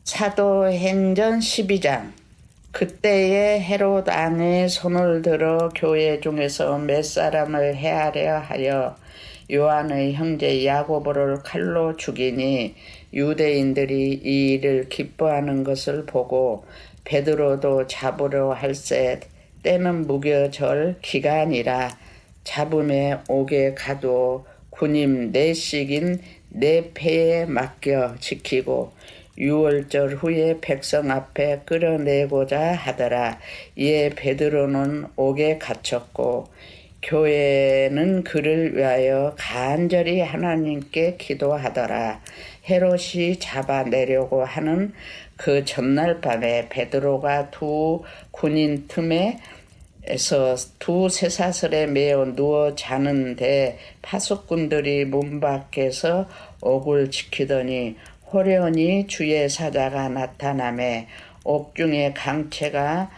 사도행전 12장. 그때에 헤롯 왕이 손을 들어 교회 중에서 몇 사람을 해하려 하여 요한의 형제 야고보를 칼로 죽이니, 유대인들이 이 일을 기뻐하는 것을 보고 베드로도 잡으려 할세. 때는 무교절 기간이라 잡음에 옥에 가두어 군임 넷씩인 네 패에 맡겨 지키고 유월절 후에 백성 앞에 끌어내고자 하더라. 이에 베드로는 옥에 갇혔고 교회는 그를 위하여 간절히 하나님께 기도하더라. 헤롯이 잡아내려고 하는 그 전날 밤에 베드로가 두 군인 틈에 에서 두 쇠사슬에 매어 누워 자는데 파수꾼들이 문 밖에서 옥을 지키더니 호련히 주의 사자가 나타나매 옥중에 강채가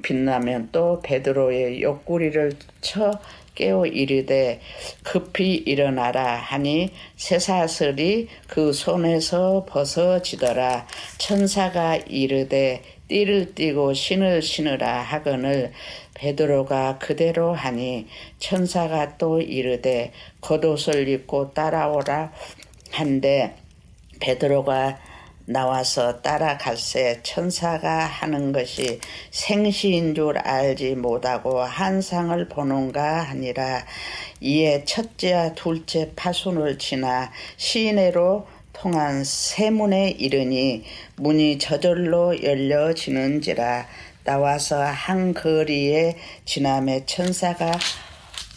빛나면 또 베드로의 옆구리를 쳐 깨워 이르되 급히 일어나라 하니 쇠사슬이 그 손에서 벗어지더라. 천사가 이르되 띠를 띠고 신을 신으라 하거늘 베드로가 그대로 하니 천사가 또 이르되 겉옷을 입고 따라오라 한데 베드로가 나와서 따라갈새 천사가 하는 것이 생시인 줄 알지 못하고 한상을 보는가 하니라. 이에 첫째와 둘째 파순을 지나 시내로 통한 세문에 이르니 문이 저절로 열려지는지라. 나와서 한 거리에 지나매 천사가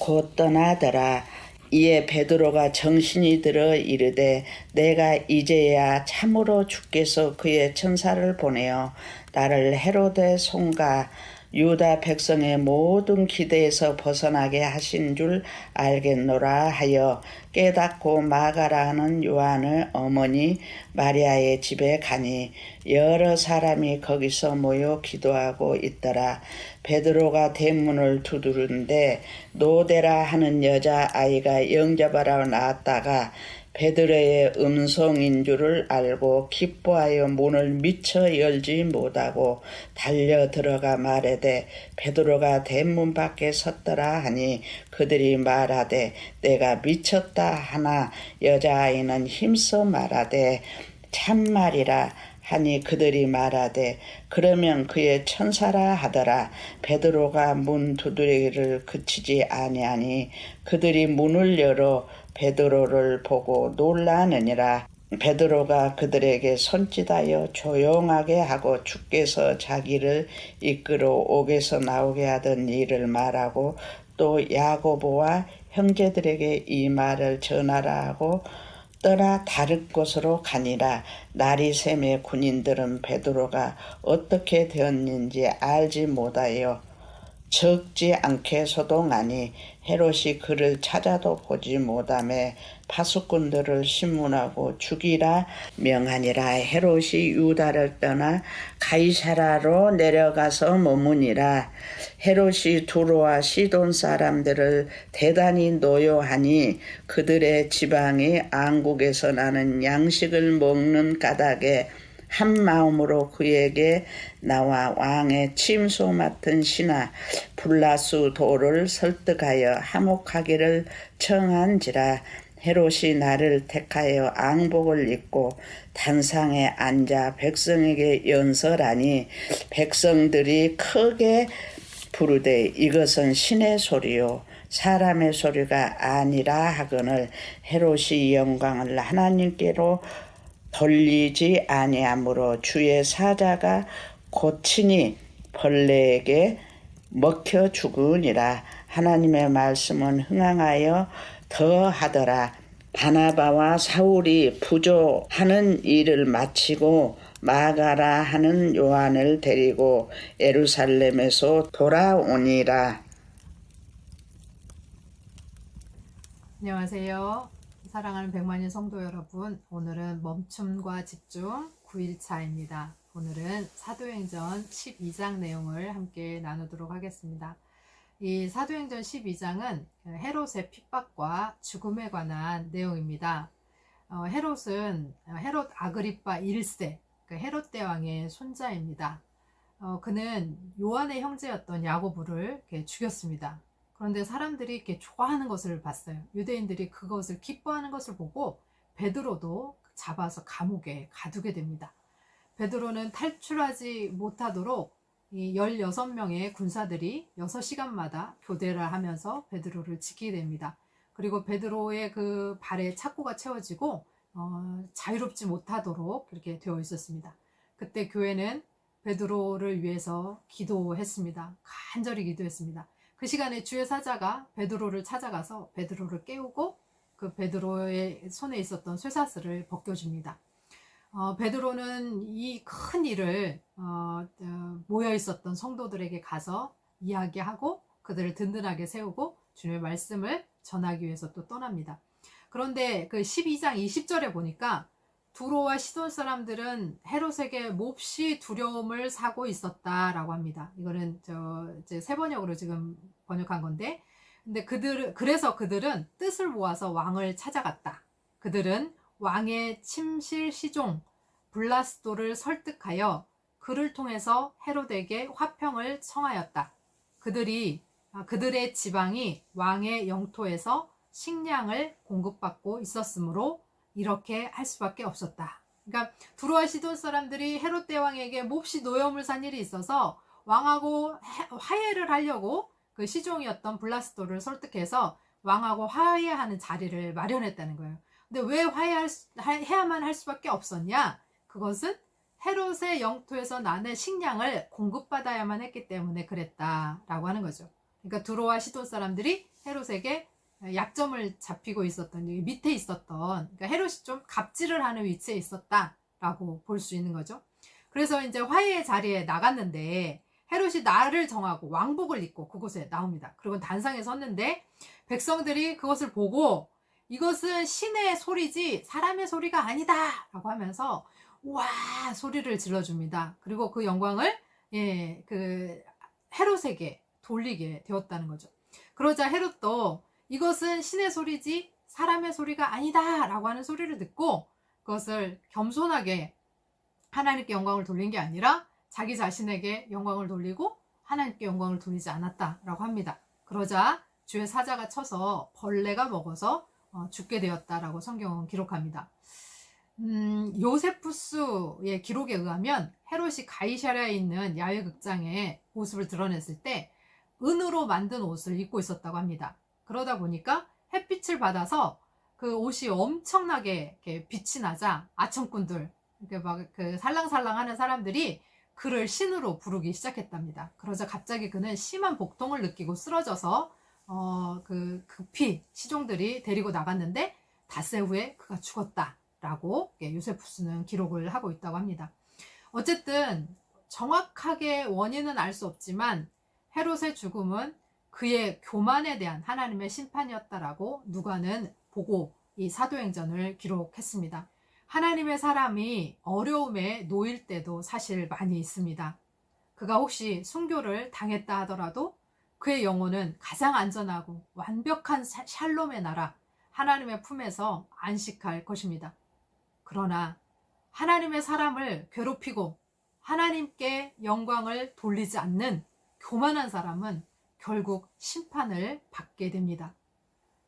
곧 떠나더라. 이에 베드로가 정신이 들어 이르되 내가 이제야 참으로 주께서 그의 천사를 보내어 나를 헤롯의 손과 유다 백성의 모든 기대에서 벗어나게 하신 줄 알겠노라 하여 깨닫고 마가라 하는 요한의 어머니 마리아의 집에 가니 여러 사람이 거기서 모여 기도하고 있더라. 베드로가 대문을 두드는데 노대라 하는 여자아이가 영접하러 나왔다가 베드로의 음성인 줄을 알고 기뻐하여 문을 미처 열지 못하고 달려 들어가 말하되 베드로가 대문 밖에 섰더라 하니 그들이 말하되 내가 미쳤다 하나 여자아이는 힘써 말하되 참말이라 하니 그들이 말하되 그러면 그의 천사라 하더라. 베드로가 문 두드리기를 그치지 아니하니 그들이 문을 열어 베드로를 보고 놀라느니라. 베드로가 그들에게 손짓하여 조용하게 하고 주께서 자기를 이끌어 옥에서 나오게 하던 일을 말하고 또 야고보와 형제들에게 이 말을 전하라 하고 떠나 다른 곳으로 가니라. 날이 새매 군인들은 베드로가 어떻게 되었는지 알지 못하여 적지 않게 소동하니 헤롯이 그를 찾아도 보지 못하매 파수꾼들을 신문하고 죽이라 명하니라. 헤롯이 유다를 떠나 가이사라로 내려가서 머무니라. 헤롯이 두로와 시돈 사람들을 대단히 노여하니 그들의 지방이 안국에서 나는 양식을 먹는 까닭에 한 마음으로 그에게 나와 왕의 침소 맡은 신하 블라수 도를 설득하여 화목하기를 청한지라. 헤롯이 나를 택하여 앙복을 입고 단상에 앉아 백성에게 연설하니 백성들이 크게 부르되 이것은 신의 소리요 사람의 소리가 아니라 하거늘 헤롯이 영광을 하나님께로 돌리지 아니하므로 주의 사자가 고치니 벌레에게 먹혀 죽으니라. 하나님의 말씀은 흥황하여 더하더라. 바나바와 사울이 부조하는 일을 마치고 마가라 하는 요한을 데리고 예루살렘에서 돌아오니라. 안녕하세요. 사랑하는 백만인 성도 여러분, 오늘은 멈춤과 집중 9일차입니다. 오늘은 사도행전 12장 내용을 함께 나누도록 하겠습니다. 이 사도행전 12장은 헤롯의 핍박과 죽음에 관한 내용입니다. 헤롯은 헤롯 아그리파 1세, 그 헤롯 대왕의 손자입니다. 그는 요한의 형제였던 야고보를 이렇게 죽였습니다. 그런데 사람들이 이렇게 좋아하는 것을 봤어요. 유대인들이 그것을 기뻐하는 것을 보고 베드로도 잡아서 감옥에 가두게 됩니다. 베드로는 탈출하지 못하도록 이 16명의 군사들이 6시간마다 교대를 하면서 베드로를 지키게 됩니다. 그리고 베드로의 그 발에 착고가 채워지고 자유롭지 못하도록 이렇게 되어 있었습니다. 그때 교회는 베드로를 위해서 기도했습니다. 간절히 기도했습니다. 그 시간에 주의 사자가 베드로를 찾아가서 베드로를 깨우고 그 베드로의 손에 있었던 쇠사슬을 벗겨줍니다. 베드로는 이 큰 일을 모여 있었던 성도들에게 가서 이야기하고 그들을 든든하게 세우고 주님의 말씀을 전하기 위해서 또 떠납니다. 그런데 그 12장 20절에 보니까 두로와 시돈 사람들은 헤롯에게 몹시 두려움을 사고 있었다라고 합니다. 이거는 이제 세 번역으로 지금 번역한 건데, 근데 그래서 그들은 뜻을 모아서 왕을 찾아갔다. 그들은 왕의 침실 시종 블라스도를 설득하여 그를 통해서 헤롯에게 화평을 청하였다. 그들의 지방이 왕의 영토에서 식량을 공급받고 있었으므로 이렇게 할 수밖에 없었다. 그러니까 두로와 시돈 사람들이 헤롯 대왕에게 몹시 노여움을 산 일이 있어서 왕하고 화해를 하려고 그 시종이었던 블라스도를 설득해서 왕하고 화해하는 자리를 마련했다는 거예요. 근데 왜 해야만 할 수밖에 없었냐? 그것은 헤롯의 영토에서 나는 식량을 공급받아야만 했기 때문에 그랬다라고 하는 거죠. 그러니까 두로와 시돈 사람들이 헤롯에게 약점을 잡히고 있었던, 밑에 있었던, 그러니까 헤롯이 좀 갑질을 하는 위치에 있었다라고 볼 수 있는 거죠. 그래서 이제 화해의 자리에 나갔는데 헤롯이 날을 정하고 왕복을 입고 그곳에 나옵니다. 그리고 단상에 섰는데 백성들이 그것을 보고 이것은 신의 소리지 사람의 소리가 아니다 라고 하면서 와 소리를 질러줍니다. 그리고 그 영광을 그 헤롯에게 돌리게 되었다는 거죠. 그러자 헤롯도 이것은 신의 소리지 사람의 소리가 아니다 라고 하는 소리를 듣고 그것을 겸손하게 하나님께 영광을 돌린 게 아니라 자기 자신에게 영광을 돌리고 하나님께 영광을 돌리지 않았다라고 합니다. 그러자 주의 사자가 쳐서 벌레가 먹어서 죽게 되었다라고 성경은 기록합니다. 요세푸스의 기록에 의하면 헤롯이 가이사랴에 있는 야외 극장에 모습을 드러냈을 때 은으로 만든 옷을 입고 있었다고 합니다. 그러다 보니까 햇빛을 받아서 그 옷이 엄청나게 이렇게 빛이 나자 아청꾼들, 막 그 살랑살랑 하는 사람들이 그를 신으로 부르기 시작했답니다. 그러자 갑자기 그는 심한 복통을 느끼고 쓰러져서 그 급히 시종들이 데리고 나갔는데 닷새 후에 그가 죽었다라고 요세푸스는 기록을 하고 있다고 합니다. 어쨌든 정확하게 원인은 알 수 없지만 헤롯의 죽음은 그의 교만에 대한 하나님의 심판이었다라고 누가는 보고 이 사도행전을 기록했습니다. 하나님의 사람이 어려움에 놓일 때도 사실 많이 있습니다. 그가 혹시 순교를 당했다 하더라도 그의 영혼은 가장 안전하고 완벽한 샬롬의 나라 하나님의 품에서 안식할 것입니다. 그러나 하나님의 사람을 괴롭히고 하나님께 영광을 돌리지 않는 교만한 사람은 결국 심판을 받게 됩니다.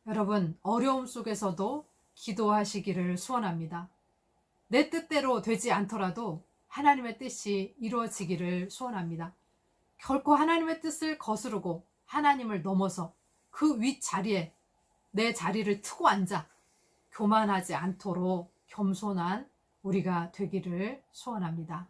여러분, 어려움 속에서도 기도하시기를 소원합니다. 내 뜻대로 되지 않더라도 하나님의 뜻이 이루어지기를 소원합니다. 결코 하나님의 뜻을 거스르고 하나님을 넘어서 그 윗자리에 내 자리를 트고 앉아 교만하지 않도록 겸손한 우리가 되기를 소원합니다.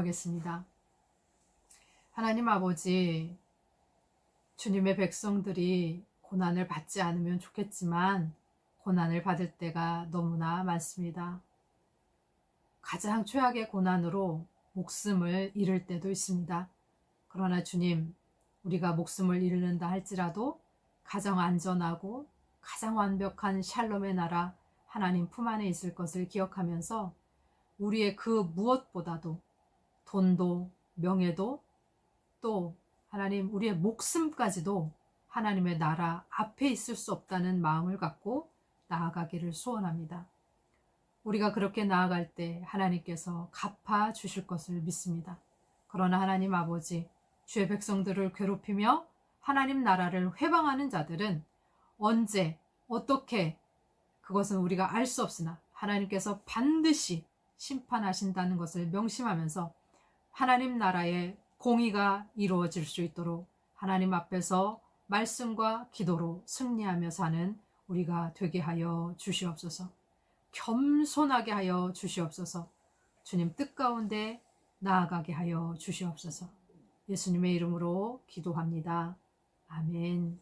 기도하겠습니다. 하나님 아버지, 주님의 백성들이 고난을 받지 않으면 좋겠지만 고난을 받을 때가 너무나 많습니다. 가장 최악의 고난으로 목숨을 잃을 때도 있습니다. 그러나 주님, 우리가 목숨을 잃는다 할지라도 가장 안전하고 가장 완벽한 샬롬의 나라 하나님 품 안에 있을 것을 기억하면서 우리의 그 무엇보다도 돈도 명예도 또 하나님 우리의 목숨까지도 하나님의 나라 앞에 있을 수 없다는 마음을 갖고 나아가기를 소원합니다. 우리가 그렇게 나아갈 때 하나님께서 갚아 주실 것을 믿습니다. 그러나 하나님 아버지, 주의 백성들을 괴롭히며 하나님 나라를 회방하는 자들은 언제 어떻게 그것은 우리가 알 수 없으나 하나님께서 반드시 심판하신다는 것을 명심하면서 하나님 나라의 공의가 이루어질 수 있도록 하나님 앞에서 말씀과 기도로 승리하며 사는 우리가 되게 하여 주시옵소서. 겸손하게 하여 주시옵소서. 주님 뜻 가운데 나아가게 하여 주시옵소서. 예수님의 이름으로 기도합니다. 아멘.